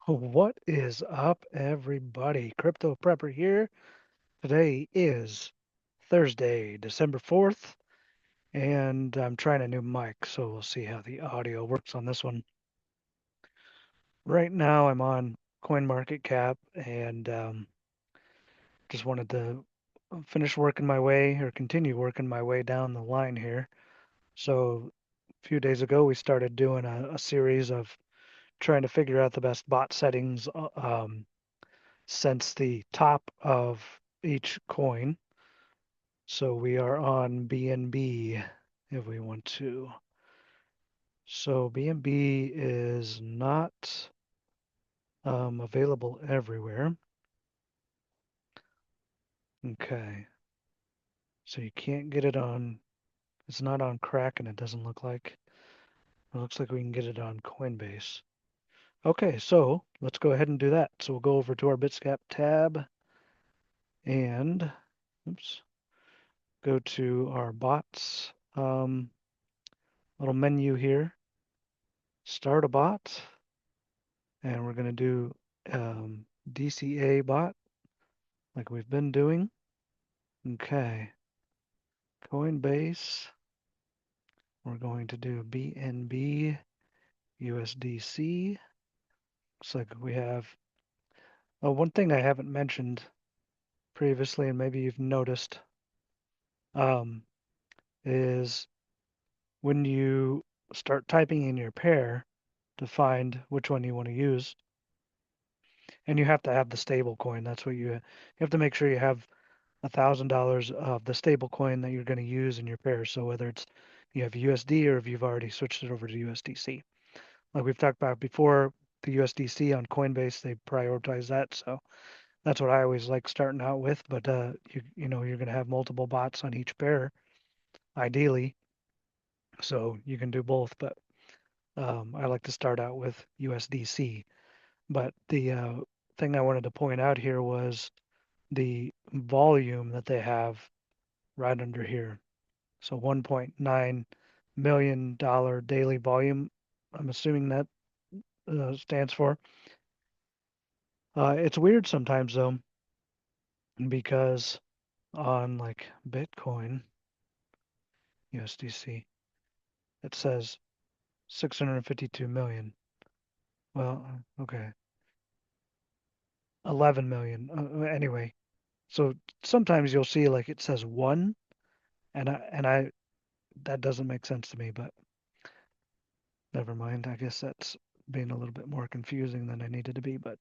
What is up, everybody? Crypto Prepper here. Today is Thursday, December 4th, and I'm trying a new mic, so we'll see how the audio works on this one. Right now, I'm on CoinMarketCap and just wanted to finish working my way or continue working my way down the line here. So, a few days ago, we started doing a series of trying to figure out the best bot settings since the top of each coin. So we are on BNB if we want to. So BNB is not available everywhere. Okay. So you can't get it on, it's not on Kraken, it doesn't look like. It looks like we can get it on Coinbase. Okay, so let's go ahead and do that. So we'll go over to our Bitscap tab and, oops, go to our bots little menu here, start a bot, and we're going to do DCA bot like we've been doing. Okay, Coinbase, we're going to do BNB USDC. Looks like we have, oh, one thing I haven't mentioned previously, and maybe you've noticed, um, is when you start typing in your pair to find which one you want to use, and you have to have the stable coin. That's what you have to make sure you have $1,000 of the stable coin that you're going to use in your pair. So whether it's you have USD or if you've already switched it over to USDC. Like we've talked about before, the USDC on Coinbase, they prioritize that. So that's what I always like starting out with. But you know you're going to have multiple bots on each pair, ideally. So you can do both. But I like to start out with USDC. But the thing I wanted to point out here was the volume that they have right under here. So $1.9 million daily volume. I'm assuming that stands for. It's weird sometimes though, because on like Bitcoin USDC, it says 652 million. Well, okay, 11 million. Anyway, so sometimes you'll see like it says one, and I that doesn't make sense to me, but never mind. I guess that's being a little bit more confusing than I needed to be, but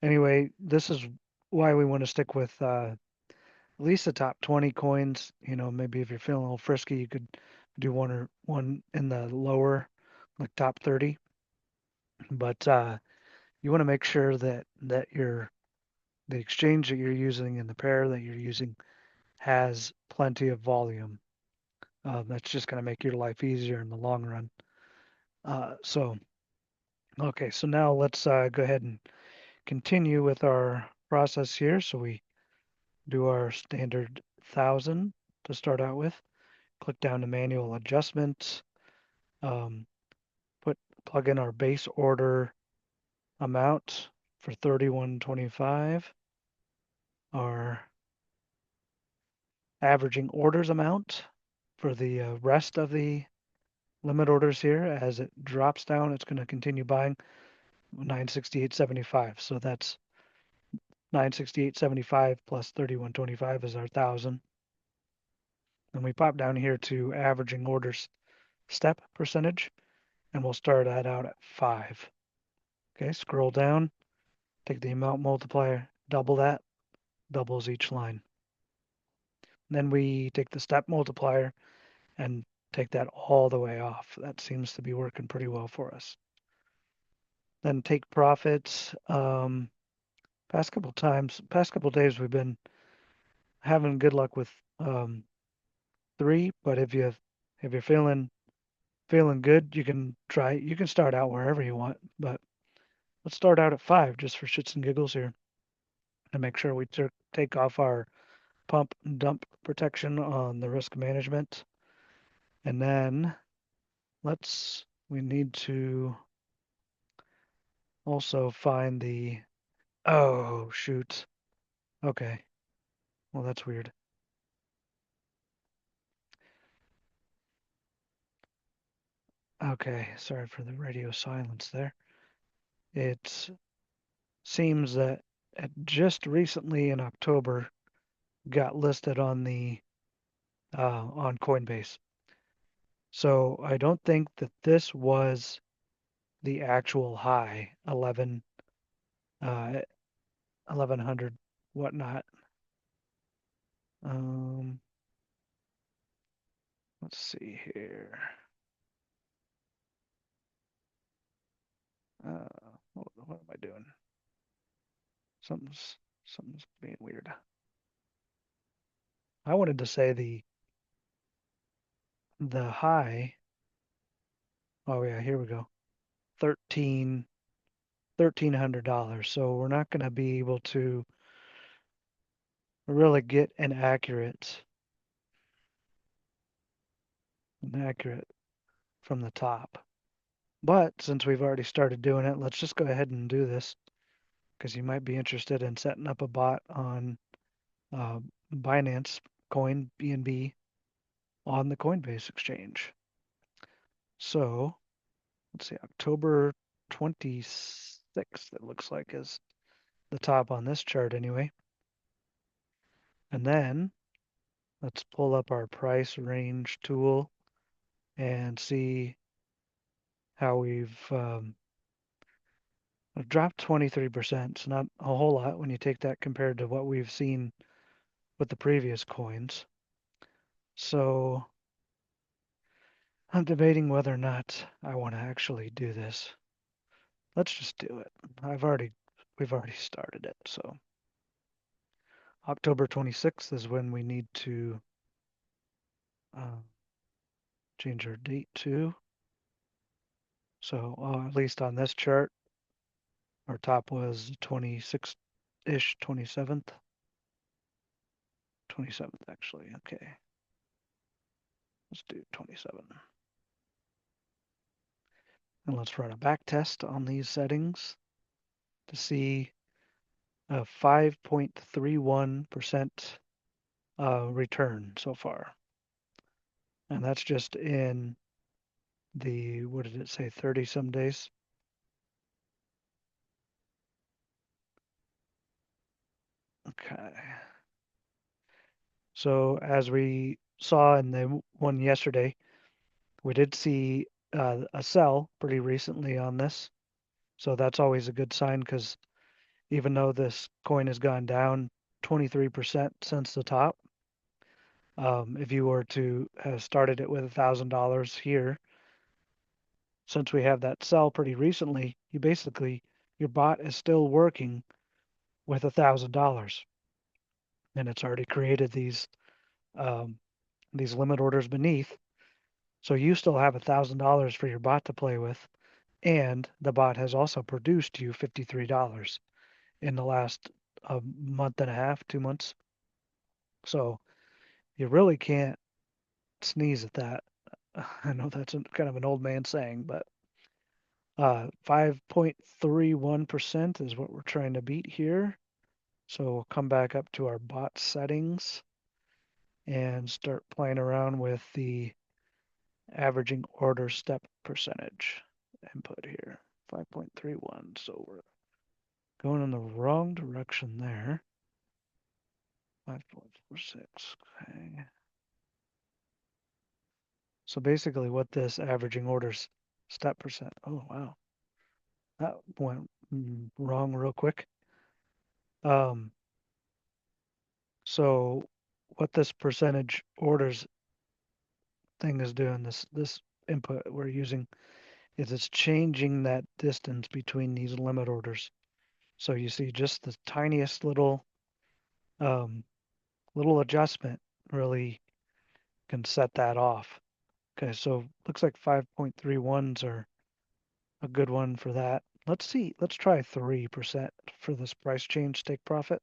anyway, this is why we want to stick with at least the top 20 coins. You know, maybe if you're feeling a little frisky, you could do one in the lower, like top 30. But you want to make sure that the exchange that you're using and the pair that you're using has plenty of volume. That's just going to make your life easier in the long run. So, okay, so now let's go ahead and continue with our process here. So we do our standard 1,000 to start out with. Click down to manual adjustments. Um, plug in our base order amount for 3125. Our averaging orders amount for the rest of the limit orders here. As it drops down, it's going to continue buying 968.75. So that's 968.75 plus 3125 is our 1,000. And we pop down here to averaging orders step percentage, and we'll start that out at 5. Okay, scroll down, take the amount multiplier, double that, doubles each line. Then we take the step multiplier and take that all the way off. That seems to be working pretty well for us. Then take profits. Past couple days, we've been having good luck with 3. But if you're feeling good, you can try. You can start out wherever you want, but let's start out at 5 just for shits and giggles here, and make sure we take off our pump and dump protection on the risk management. And then we need to also find the, oh, shoot. Okay. Well, that's weird. Okay. Sorry for the radio silence there. It seems that it just recently in October got listed on the on Coinbase. So I don't think that this was the actual high 1100 whatnot. Um, let's see here. What am I doing? Something's being weird. I wanted to say the high. Oh yeah, here we go. 1300 $1,300. So we're not going to be able to really get an accurate from the top. But since we've already started doing it, let's just go ahead and do this because you might be interested in setting up a bot on uh, Binance Coin BNB on the Coinbase exchange. So let's see, October 26th, it looks like is the top on this chart anyway. And then let's pull up our price range tool and see how we've dropped 23%. It's not a whole lot when you take that compared to what we've seen with the previous coins. So I'm debating whether or not I want to actually do this. Let's just do it. We've already started it. So October 26th is when we need to uh, change our date to. So at least on this chart, our top was 26-ish, 27th actually. Okay, let's do 27. And let's run a back test on these settings to see a 5.31% return so far. And that's just in what did it say, 30 some days? Okay. So as we saw in the one yesterday, we did see a sell pretty recently on this. So that's always a good sign because even though this coin has gone down 23% since the top, if you were to have started it with $1,000 here, since we have that sell pretty recently, your bot is still working with $1,000, and it's already created these limit orders beneath. So you still have $1,000 for your bot to play with, and the bot has also produced you $53 in the last month and a half, 2 months. So you really can't sneeze at that. I know that's kind of an old man saying, but 5.31% is what we're trying to beat here. So we'll come back up to our bot settings and start playing around with the averaging order step percentage input here. 5.31. So we're going in the wrong direction there. 5.46. Okay. So basically what this averaging orders step percent. Oh, wow. That went wrong real quick. Um, so what this percentage orders thing is doing, this input we're using, is it's changing that distance between these limit orders. So you see just the tiniest um, little adjustment really can set that off. Okay, so looks like 5.31s are a good one for that. Let's see, let's try 3% for this price change take profit.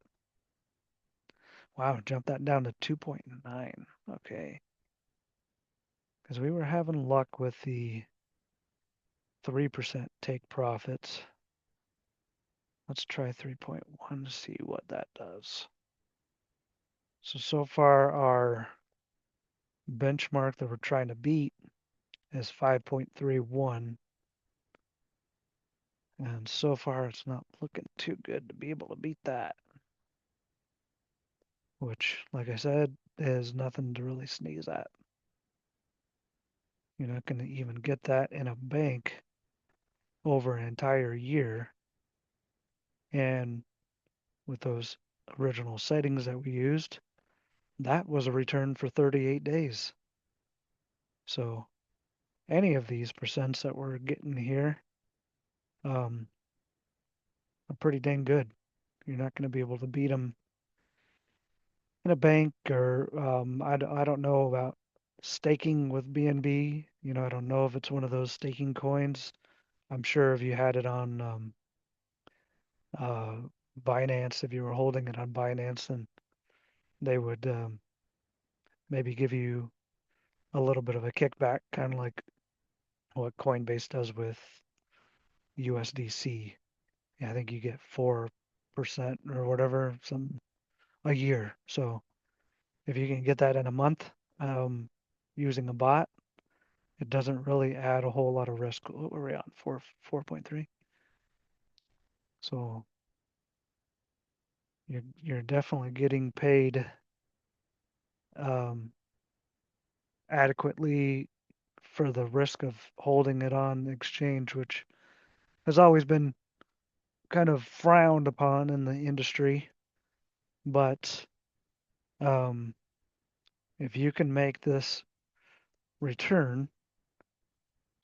Wow, jump that down to 2.9. Okay. Because we were having luck with the 3% take profits. Let's try 3.1 to see what that does. So far our benchmark that we're trying to beat is 5.31. And so far it's not looking too good to be able to beat that. Which, like I said, is nothing to really sneeze at. You're not going to even get that in a bank over an entire year. And with those original settings that we used, that was a return for 38 days. So any of these percents that we're getting here are pretty dang good. You're not going to be able to beat them in a bank, or I don't know about staking with BNB. I don't know if it's one of those staking coins. I'm sure if you had it on uh, Binance, if you were holding it on Binance, then they would maybe give you a little bit of a kickback, kind of like what Coinbase does with USDC. Yeah, I think you get 4% or whatever some a year. So if you can get that in a month um, using a bot, it doesn't really add a whole lot of risk. What were we on? 4.3. So you're definitely getting paid um, adequately for the risk of holding it on the exchange, which has always been kind of frowned upon in the industry. But um, if you can make this return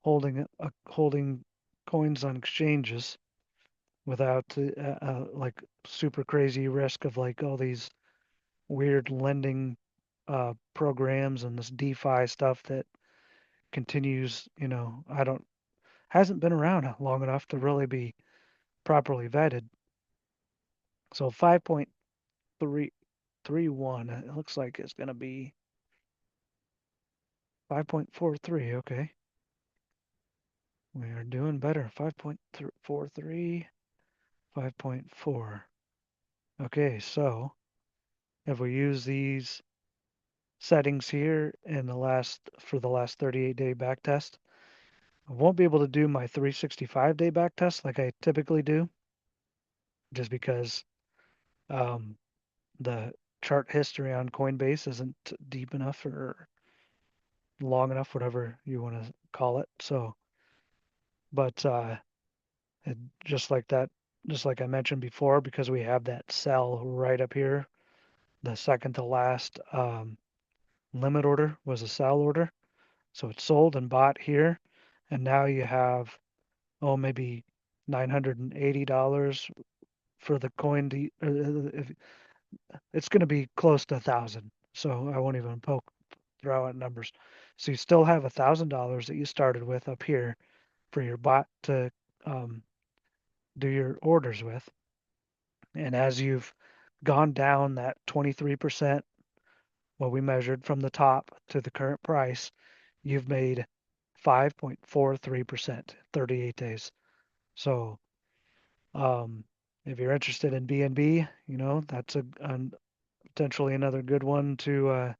holding coins on exchanges without like super crazy risk of like all these weird lending programs and this DeFi stuff that continues, I don't hasn't been around long enough to really be properly vetted. So 5.331, it looks like it's going to be 5.43. Okay. We are doing better. 5.43, 5.4. Okay, so if we use these settings here in for the last 38-day back test, I won't be able to do my 365-day back test like I typically do, just because um, the chart history on Coinbase isn't deep enough or long enough, whatever you want to call it. So, but just like that, just like I mentioned before, because we have that sell right up here, the second to last limit order was a sell order. So it's sold and bought here. And now you have, maybe $980 for the coin. It's going to be close to 1,000. So I won't even throw out numbers. So you still have $1,000 that you started with up here for your bot to um, do your orders with. And as you've gone down that 23%, what we measured from the top to the current price, you've made 5.43%, 38 days. So if you're interested in BNB, that's potentially another good one to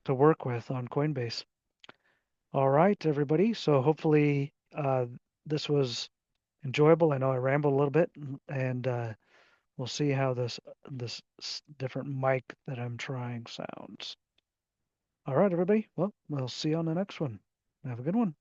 work with on Coinbase. All right, everybody. So hopefully this was enjoyable. I know I rambled a little bit, and we'll see how this different mic that I'm trying sounds. All right, everybody. Well, we'll see you on the next one. Have a good one.